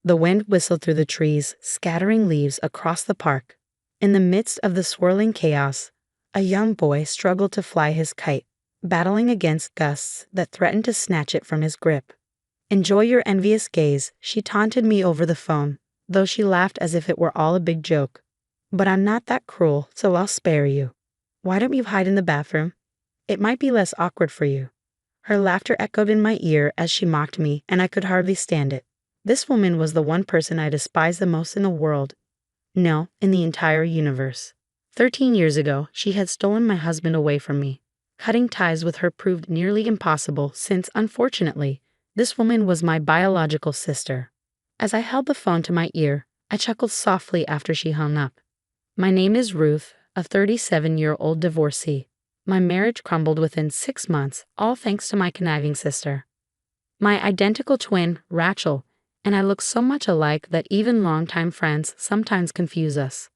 The wind whistled through the trees, scattering leaves across the park. In the midst of the swirling chaos, a young boy struggled to fly his kite, battling against gusts that threatened to snatch it from his grip. "Enjoy your envious gaze," she taunted me over the phone, though she laughed as if it were all a big joke. "But I'm not that cruel, so I'll spare you. Why don't you hide in the bathroom? It might be less awkward for you." Her laughter echoed in my ear as she mocked me, and I could hardly stand it. This woman was the one person I despised the most in the world. No, in the entire universe. 13 years ago, she had stolen my husband away from me. Cutting ties with her proved nearly impossible since, unfortunately, this woman was my biological sister. As I held the phone to my ear, I chuckled softly after she hung up. "My name is Ruth, a 37-year-old divorcee. My marriage crumbled within 6 months, all thanks to my conniving sister. My identical twin, Rachel, and I look so much alike that even longtime friends sometimes confuse us.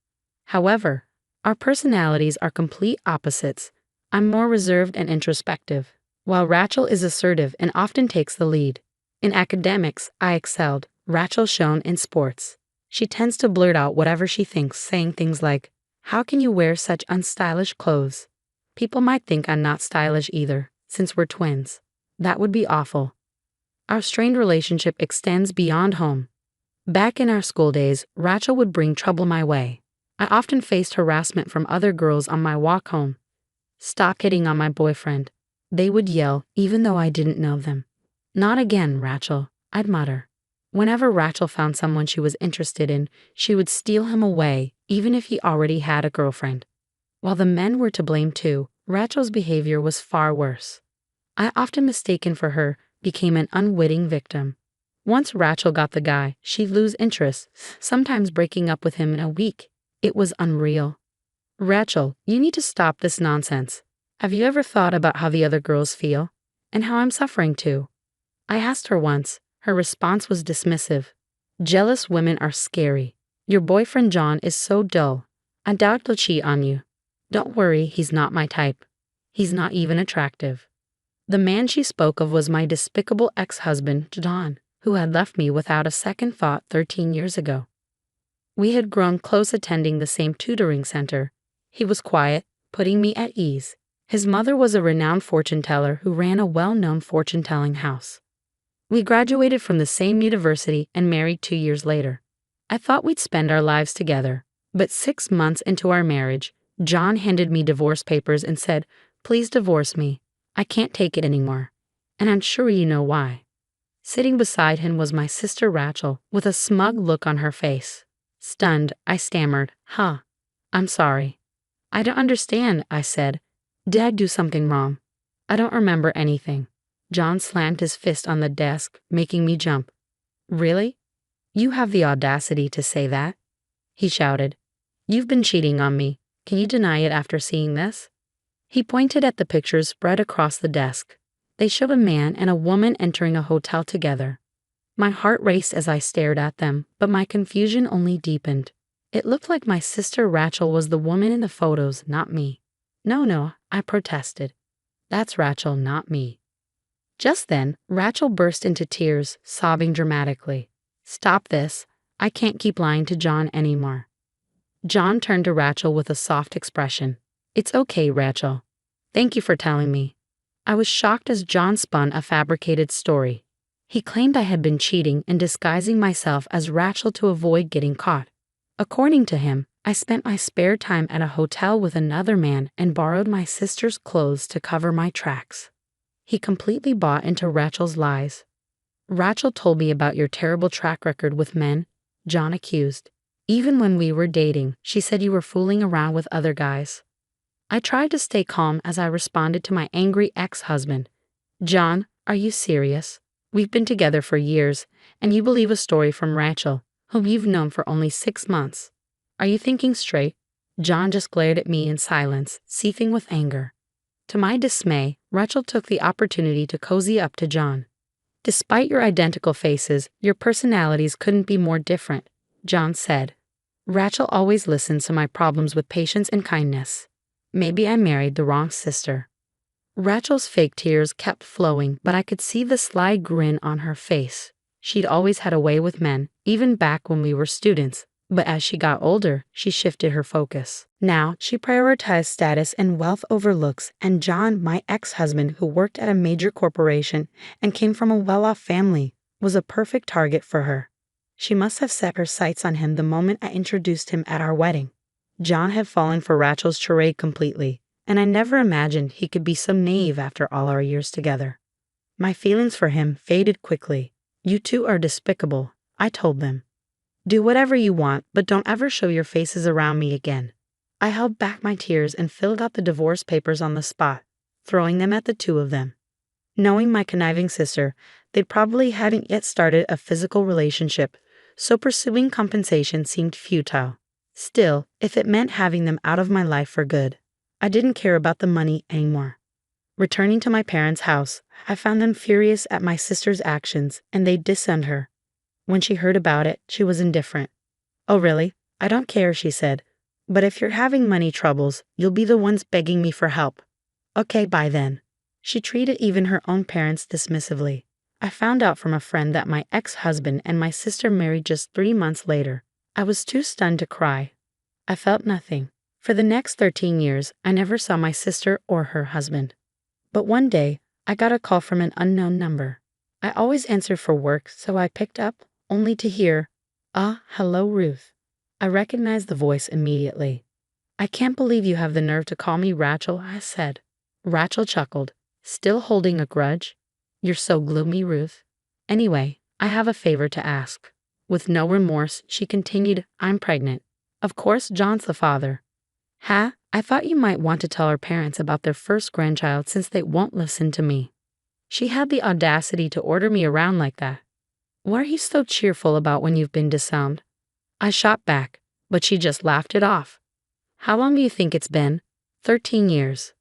However, our personalities are complete opposites. I'm more reserved and introspective, while Rachel is assertive and often takes the lead. In academics, I excelled. Rachel shone in sports. She tends to blurt out whatever she thinks, saying things like, 'How can you wear such unstylish clothes?' People might think I'm not stylish either, since we're twins. That would be awful." Our strained relationship extends beyond home. Back in our school days, Rachel would bring trouble my way. I often faced harassment from other girls on my walk home. "Stop hitting on my boyfriend," they would yell, even though I didn't know them. "Not again, Rachel," I'd mutter. Whenever Rachel found someone she was interested in, she would steal him away, even if he already had a girlfriend. While the men were to blame too, Rachel's behavior was far worse. I, often mistaken for her, became an unwitting victim. Once Rachel got the guy, she'd lose interest, sometimes breaking up with him in a week. It was unreal. "Rachel, you need to stop this nonsense. Have you ever thought about how the other girls feel? And how I'm suffering too?" I asked her once. Her response was dismissive. "Jealous women are scary. Your boyfriend John is so dull. I doubt he'll cheat on you. Don't worry, he's not my type. He's not even attractive." The man she spoke of was my despicable ex-husband, John, who had left me without a second thought 13 years ago. We had grown close attending the same tutoring center. He was quiet, putting me at ease. His mother was a renowned fortune teller who ran a well-known fortune-telling house. We graduated from the same university and married 2 years later. I thought we'd spend our lives together, but 6 months into our marriage, John handed me divorce papers and said, "Please divorce me. I can't take it anymore. And I'm sure you know why." Sitting beside him was my sister Rachel, with a smug look on her face. Stunned, I stammered, I'm sorry." "I don't understand," I said. "Did I do something wrong?" "I don't remember anything." John slammed his fist on the desk, making me jump. "Really? You have the audacity to say that?" he shouted. "You've been cheating on me. Can you deny it after seeing this?" He pointed at the pictures spread across the desk. They showed a man and a woman entering a hotel together. My heart raced as I stared at them, but my confusion only deepened. It looked like my sister Rachel was the woman in the photos, not me. No, I protested. "That's Rachel, not me." Just then, Rachel burst into tears, sobbing dramatically. "Stop this. I can't keep lying to John anymore." John turned to Rachel with a soft expression. "It's okay, Rachel. Thank you for telling me." I was shocked as John spun a fabricated story. He claimed I had been cheating and disguising myself as Rachel to avoid getting caught. According to him, I spent my spare time at a hotel with another man and borrowed my sister's clothes to cover my tracks. He completely bought into Rachel's lies. "Rachel told me about your terrible track record with men," John accused. "Even when we were dating, she said you were fooling around with other guys." I tried to stay calm as I responded to my angry ex-husband. "John, are you serious? We've been together for years, and you believe a story from Rachel, whom you've known for only 6 months. Are you thinking straight?" John just glared at me in silence, seething with anger. To my dismay, Rachel took the opportunity to cozy up to John. "Despite your identical faces, your personalities couldn't be more different," John said. "Rachel always listens to my problems with patience and kindness. Maybe I married the wrong sister." Rachel's fake tears kept flowing, but I could see the sly grin on her face. She'd always had a way with men, even back when we were students. But as she got older, she shifted her focus. Now, she prioritized status and wealth over looks, and John, my ex-husband who worked at a major corporation and came from a well-off family, was a perfect target for her. She must have set her sights on him the moment I introduced him at our wedding. John had fallen for Rachel's charade completely, and I never imagined he could be so naive after all our years together. My feelings for him faded quickly. "You two are despicable," I told them. "Do whatever you want, but don't ever show your faces around me again." I held back my tears and filled out the divorce papers on the spot, throwing them at the two of them. Knowing my conniving sister, they probably hadn't yet started a physical relationship, so pursuing compensation seemed futile. Still, if it meant having them out of my life for good, I didn't care about the money anymore. Returning to my parents' house, I found them furious at my sister's actions, and they disowned her. When she heard about it, she was indifferent. "Oh really? I don't care," she said. "But if you're having money troubles, you'll be the ones begging me for help." "Okay, bye then." She treated even her own parents dismissively. I found out from a friend that my ex-husband and my sister married just 3 months later. I was too stunned to cry. I felt nothing. For the next 13 years, I never saw my sister or her husband. But one day, I got a call from an unknown number. I always answered for work, so I picked up, only to hear, hello, Ruth." I recognized the voice immediately. "I can't believe you have the nerve to call me Rachel," I said. Rachel chuckled. "Still holding a grudge? You're so gloomy, Ruth. Anyway, I have a favor to ask." With no remorse, she continued, "I'm pregnant. Of course, John's the father." "Ha, I thought you might want to tell our parents about their first grandchild since they won't listen to me." She had the audacity to order me around like that. "What are you so cheerful about when you've been disowned?" I shot back, but she just laughed it off. "How long do you think it's been?" 13 years.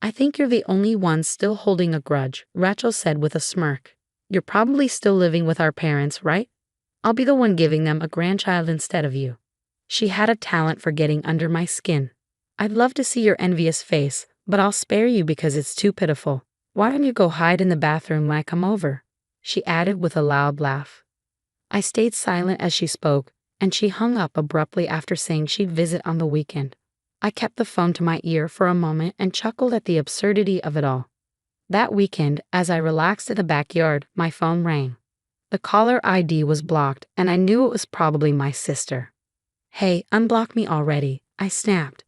"I think you're the only one still holding a grudge," Rachel said with a smirk. "You're probably still living with our parents, right? I'll be the one giving them a grandchild instead of you." She had a talent for getting under my skin. "I'd love to see your envious face, but I'll spare you because it's too pitiful. Why don't you go hide in the bathroom when I come over?" she added with a loud laugh. I stayed silent as she spoke, and she hung up abruptly after saying she'd visit on the weekend. I kept the phone to my ear for a moment and chuckled at the absurdity of it all. That weekend, as I relaxed in the backyard, my phone rang. The caller ID was blocked, and I knew it was probably my sister. "Hey, unblock me already," I snapped.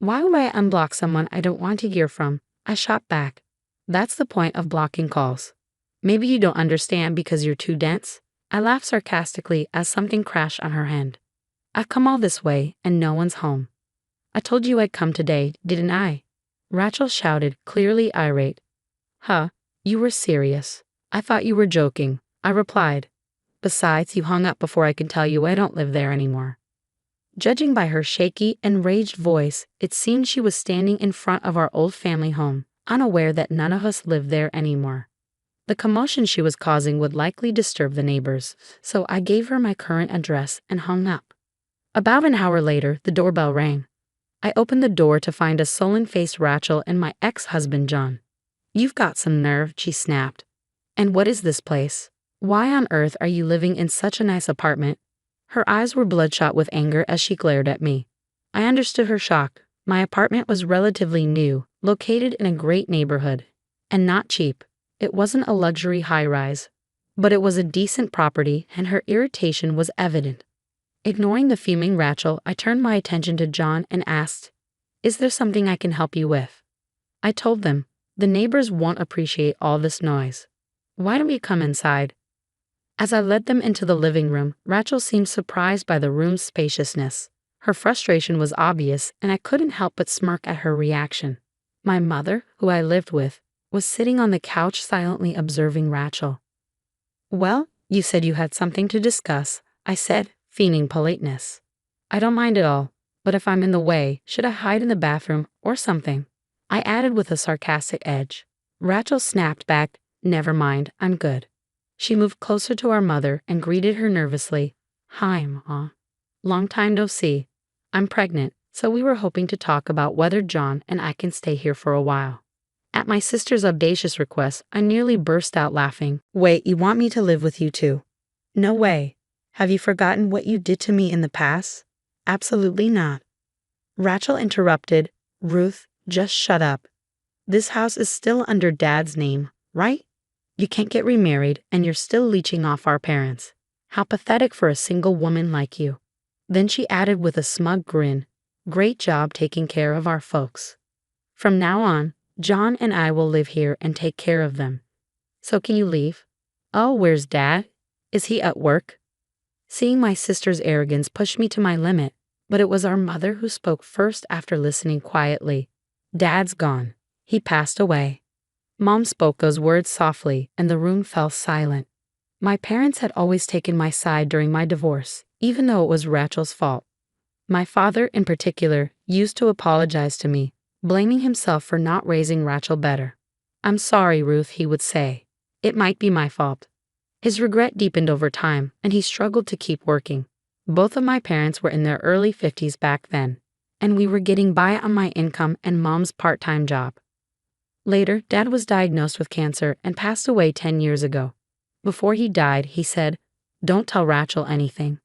"Why would I unblock someone I don't want to hear from?" I shot back. "That's the point of blocking calls. Maybe you don't understand because you're too dense." I laughed sarcastically as something crashed on her end. "I've come all this way, and no one's home." "I told you I'd come today, didn't I?" Rachel shouted, clearly irate. "Huh, you were serious. I thought you were joking," I replied. "Besides, you hung up before I could tell you I don't live there anymore." Judging by her shaky, enraged voice, it seemed she was standing in front of our old family home, unaware that none of us lived there anymore. The commotion she was causing would likely disturb the neighbors, so I gave her my current address and hung up. About an hour later, the doorbell rang. I opened the door to find a sullen-faced Rachel and my ex-husband John. "You've got some nerve," she snapped. "And what is this place? Why on earth are you living in such a nice apartment?" Her eyes were bloodshot with anger as she glared at me. I understood her shock. My apartment was relatively new, located in a great neighborhood, and not cheap. It wasn't a luxury high-rise, but it was a decent property, and her irritation was evident. Ignoring the fuming Rachel, I turned my attention to John and asked, "Is there something I can help you with?" I told them, "The neighbors won't appreciate all this noise. Why don't we come inside?" As I led them into the living room, Rachel seemed surprised by the room's spaciousness. Her frustration was obvious, and I couldn't help but smirk at her reaction. My mother, who I lived with, was sitting on the couch silently observing Rachel. "Well, you said you had something to discuss," I said, feigning politeness. "I don't mind at all, but if I'm in the way, should I hide in the bathroom or something?" I added with a sarcastic edge. Rachel snapped back, "Never mind, I'm good." She moved closer to our mother and greeted her nervously. "Hi, Ma. Long time no see. I'm pregnant, so we were hoping to talk about whether John and I can stay here for a while." At my sister's audacious request, I nearly burst out laughing. "Wait, you want me to live with you too?" "No way. Have you forgotten what you did to me in the past? Absolutely not. Rachel interrupted. Ruth, just shut up. This house is still under Dad's name, right? You can't get remarried and you're still leeching off our parents. How pathetic for a single woman like you. Then she added with a smug grin, great job taking care of our folks. From now on, John and I will live here and take care of them. So can you leave? Oh, where's Dad? Is he at work? Seeing my sister's arrogance pushed me to my limit, but it was our mother who spoke first after listening quietly. Dad's gone. He passed away. Mom spoke those words softly, and the room fell silent. My parents had always taken my side during my divorce, even though it was Rachel's fault. My father, in particular, used to apologize to me, blaming himself for not raising Rachel better. I'm sorry, Ruth, he would say. It might be my fault. His regret deepened over time, and he struggled to keep working. Both of my parents were in their early 50s back then, and we were getting by on my income and Mom's part-time job. Later, Dad was diagnosed with cancer and passed away 10 years ago. Before he died, he said, "Don't tell Rachel anything.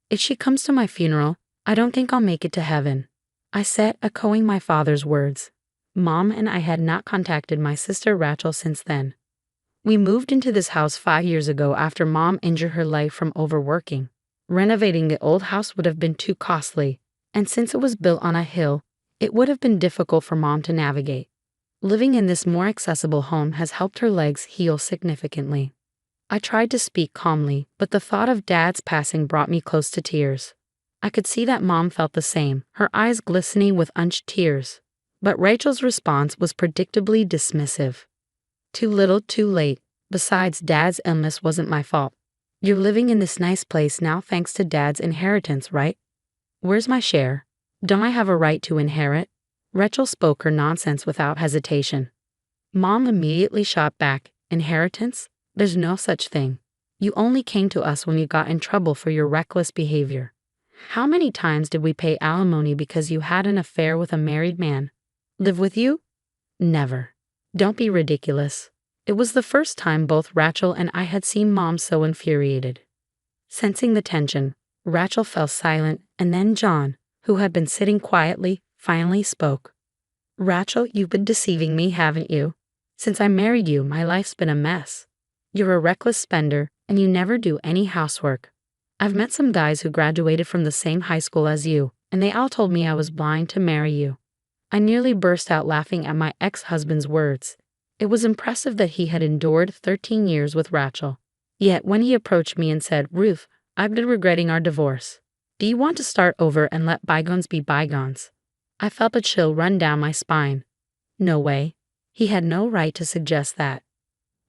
If she comes to my funeral, I don't think I'll make it to heaven." I said, echoing my father's words. Mom and I had not contacted my sister Rachel since then. We moved into this house 5 years ago after Mom injured her leg from overworking. Renovating the old house would have been too costly, and since it was built on a hill, it would have been difficult for Mom to navigate. Living in this more accessible home has helped her legs heal significantly. I tried to speak calmly, but the thought of Dad's passing brought me close to tears. I could see that Mom felt the same, her eyes glistening with unshed tears. But Rachel's response was predictably dismissive. Too little, too late. Besides, Dad's illness wasn't my fault. You're living in this nice place now thanks to Dad's inheritance, right? Where's my share? Don't I have a right to inherit? Rachel spoke her nonsense without hesitation. Mom immediately shot back. Inheritance? There's no such thing. You only came to us when you got in trouble for your reckless behavior. How many times did we pay alimony because you had an affair with a married man? Live with you? Never. Don't be ridiculous. It was the first time both Rachel and I had seen Mom so infuriated. Sensing the tension, Rachel fell silent, and then John, who had been sitting quietly, finally spoke. Rachel, you've been deceiving me, haven't you? Since I married you, my life's been a mess. You're a reckless spender, and you never do any housework. I've met some guys who graduated from the same high school as you, and they all told me I was blind to marry you. I nearly burst out laughing at my ex-husband's words. It was impressive that he had endured 13 years with Rachel. Yet when he approached me and said, "Ruth, I've been regretting our divorce. Do you want to start over and let bygones be bygones?" I felt a chill run down my spine. No way. He had no right to suggest that.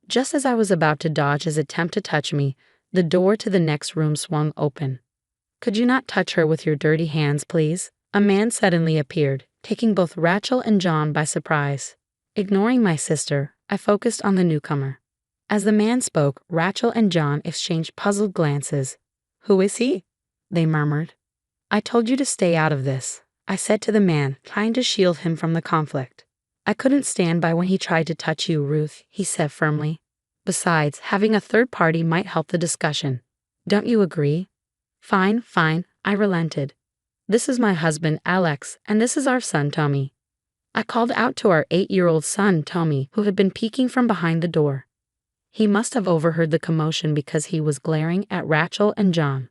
Just as I was about to dodge his attempt to touch me, the door to the next room swung open. "Could you not touch her with your dirty hands, please?" A man suddenly appeared, taking both Rachel and John by surprise. Ignoring my sister, I focused on the newcomer. As the man spoke, Rachel and John exchanged puzzled glances. "Who is he?" they murmured. "I told you to stay out of this," I said to the man, trying to shield him from the conflict. "I couldn't stand by when he tried to touch you, Ruth," he said firmly. "Besides, having a third party might help the discussion. Don't you agree?" Fine, I relented. "This is my husband, Alex, and this is our son, Tommy." I called out to our 8-year-old son, Tommy, who had been peeking from behind the door. He must have overheard the commotion because he was glaring at Rachel and John.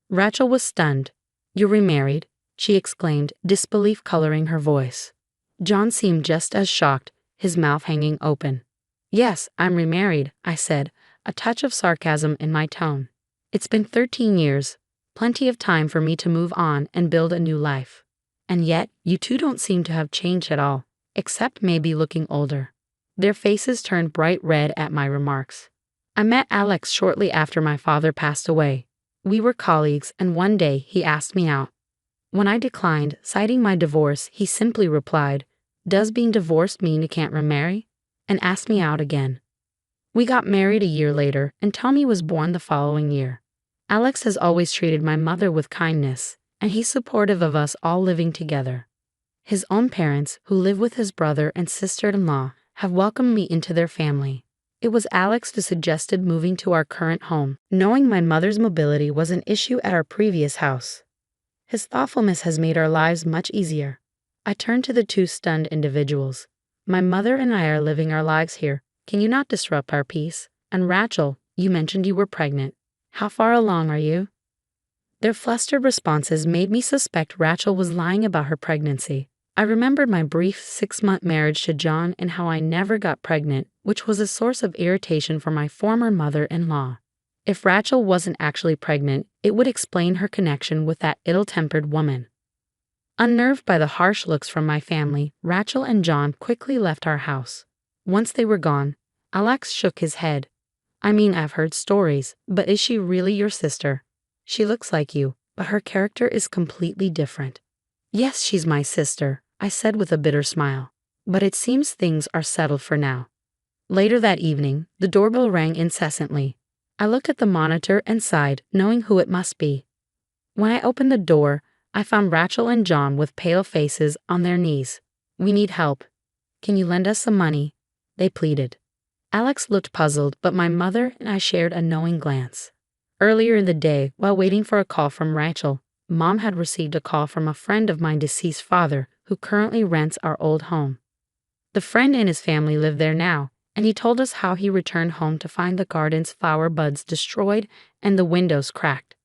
Rachel was stunned. "You're remarried?" she exclaimed, disbelief coloring her voice. John seemed just as shocked, his mouth hanging open. "Yes, I'm remarried," I said, a touch of sarcasm in my tone. "It's been 13 years, plenty of time for me to move on and build a new life. And yet, you two don't seem to have changed at all, except maybe looking older." Their faces turned bright red at my remarks. I met Alex shortly after my father passed away. We were colleagues, and one day he asked me out. When I declined, citing my divorce, he simply replied, "Does being divorced mean you can't remarry?" and asked me out again. We got married a year later, and Tommy was born the following year. Alex has always treated my mother with kindness, and he's supportive of us all living together. His own parents, who live with his brother and sister-in-law, have welcomed me into their family. It was Alex who suggested moving to our current home, knowing my mother's mobility was an issue at our previous house. His thoughtfulness has made our lives much easier. I turned to the two stunned individuals. My mother and I are living our lives here. Can you not disrupt our peace? And Rachel, you mentioned you were pregnant. How far along are you? Their flustered responses made me suspect Rachel was lying about her pregnancy. I remembered my brief 6-month marriage to John and how I never got pregnant, which was a source of irritation for my former mother-in-law. If Rachel wasn't actually pregnant, it would explain her connection with that ill-tempered woman. Unnerved by the harsh looks from my family, Rachel and John quickly left our house. Once they were gone, Alex shook his head. I mean, I've heard stories, but is she really your sister? She looks like you, but her character is completely different. Yes, she's my sister, I said with a bitter smile. But it seems things are settled for now. Later that evening, the doorbell rang incessantly. I looked at the monitor and sighed, knowing who it must be. When I opened the door, I found Rachel and John with pale faces on their knees. We need help. Can you lend us some money? They pleaded. Alex looked puzzled, but my mother and I shared a knowing glance. Earlier in the day, while waiting for a call from Rachel, Mom had received a call from a friend of my deceased father who currently rents our old home. The friend and his family live there now, and he told us how he returned home to find the garden's flower buds destroyed and the windows cracked.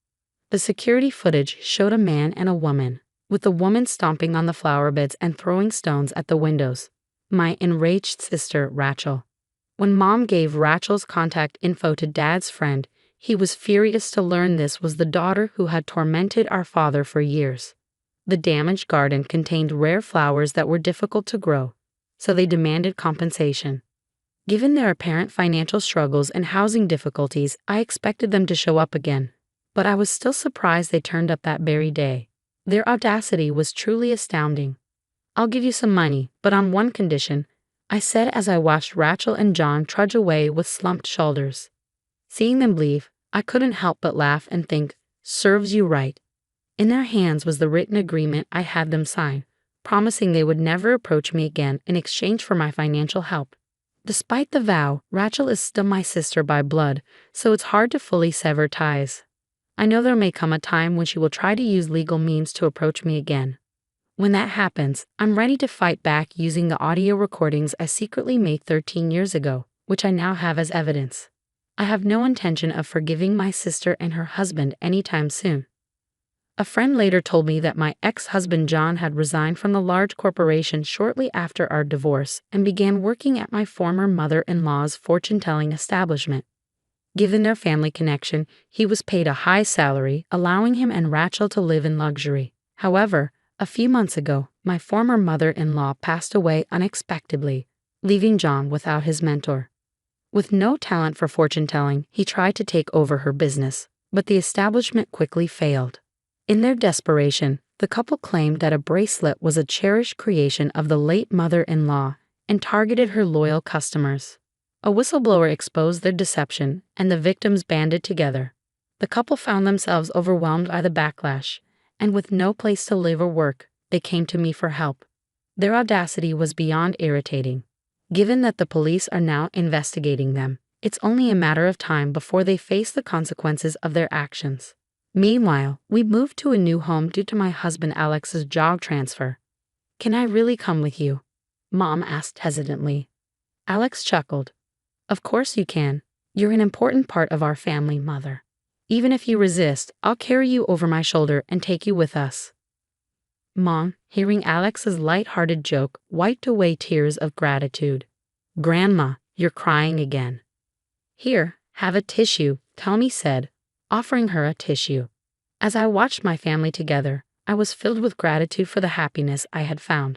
The security footage showed a man and a woman, with the woman stomping on the flower beds and throwing stones at the windows. My enraged sister, Rachel. When Mom gave Rachel's contact info to Dad's friend, he was furious to learn this was the daughter who had tormented our father for years. The damaged garden contained rare flowers that were difficult to grow, so they demanded compensation. Given their apparent financial struggles and housing difficulties, I expected them to show up again, but I was still surprised they turned up that very day. Their audacity was truly astounding. I'll give you some money, but on one condition, I said as I watched Rachel and John trudge away with slumped shoulders. Seeing them leave, I couldn't help but laugh and think, serves you right. In their hands was the written agreement I had them sign, promising they would never approach me again in exchange for my financial help. Despite the vow, Rachel is still my sister by blood, so it's hard to fully sever ties. I know there may come a time when she will try to use legal means to approach me again. When that happens, I'm ready to fight back using the audio recordings I secretly made 13 years ago, which I now have as evidence. I have no intention of forgiving my sister and her husband anytime soon. A friend later told me that my ex-husband John had resigned from the large corporation shortly after our divorce and began working at my former mother-in-law's fortune-telling establishment. Given their family connection, he was paid a high salary, allowing him and Rachel to live in luxury. However, a few months ago, my former mother-in-law passed away unexpectedly, leaving John without his mentor. With no talent for fortune-telling, he tried to take over her business, but the establishment quickly failed. In their desperation, the couple claimed that a bracelet was a cherished creation of the late mother-in-law and targeted her loyal customers. A whistleblower exposed their deception, and the victims banded together. The couple found themselves overwhelmed by the backlash, and with no place to live or work, they came to me for help. Their audacity was beyond irritating. Given that the police are now investigating them, it's only a matter of time before they face the consequences of their actions. Meanwhile, we moved to a new home due to my husband Alex's job transfer. Can I really come with you? Mom asked hesitantly. Alex chuckled. Of course you can. You're an important part of our family, Mother. Even if you resist, I'll carry you over my shoulder and take you with us. Mom, hearing Alex's light-hearted joke, wiped away tears of gratitude. Grandma, you're crying again. Here, have a tissue, Tommy said, offering her a tissue. As I watched my family together, I was filled with gratitude for the happiness I had found.